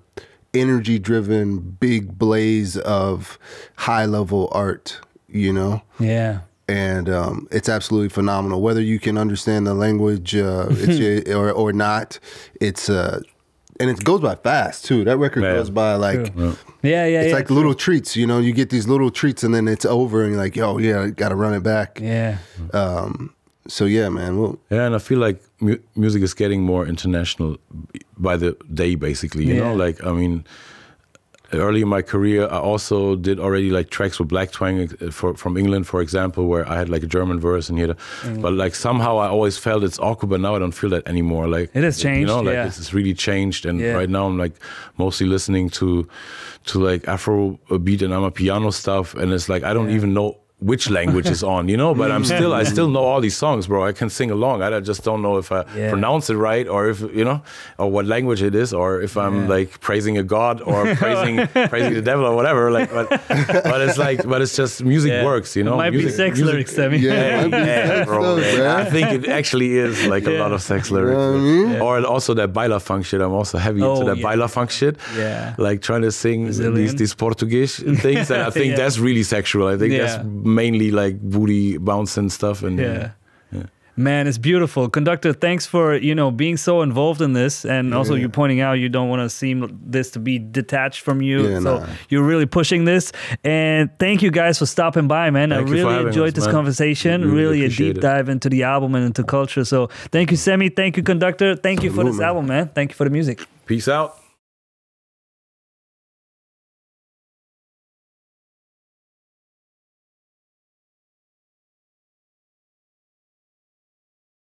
energy driven big blaze of high level art, you know. Yeah. And it's absolutely phenomenal. Whether you can understand the language or not, it's and it goes by fast too. That record goes by like it's like little treats. You know, you get these little treats and then it's over, and you're like, yo, got to run it back. Yeah. So yeah, man. And I feel like music is getting more international by the day, basically. You know, like I mean. Early in my career, I also did already like tracks with black twang from England, for example, where I had like a German verse and here. But like somehow I always felt it's awkward, but now I don't feel that anymore. Like it has changed, you know, like it's really changed. And right now I'm like mostly listening to like Afro beat and Amapiano stuff, and it's like I don't even know which language is on, you know, but I still know all these songs, bro. I can sing along. I just don't know if I pronounce it right, or if, you know, or what language it is, or if I'm like praising a god or praising the devil or whatever. Like, but it's just music works, you know. It might be sex lyrics, Sammy. Bro. I think it actually is like a lot of sex lyrics. You know what I mean? Or also that baila funk shit. I'm also heavy into that baila funk shit. Yeah. Like trying to sing these Portuguese things, and I think that's really sexual. I think that's mainly like booty bouncing stuff. And man, it's beautiful. Conductor, thanks for, you know, being so involved in this, and also you pointing out you don't want to seem this to be detached from you, so you're really pushing this. And thank you guys for stopping by, man. I really enjoyed this conversation. Really a deep dive into the album and into culture. So thank you, Samy. Thank you, Conductor. Thank you for this album, man. Thank you for the music. Peace out.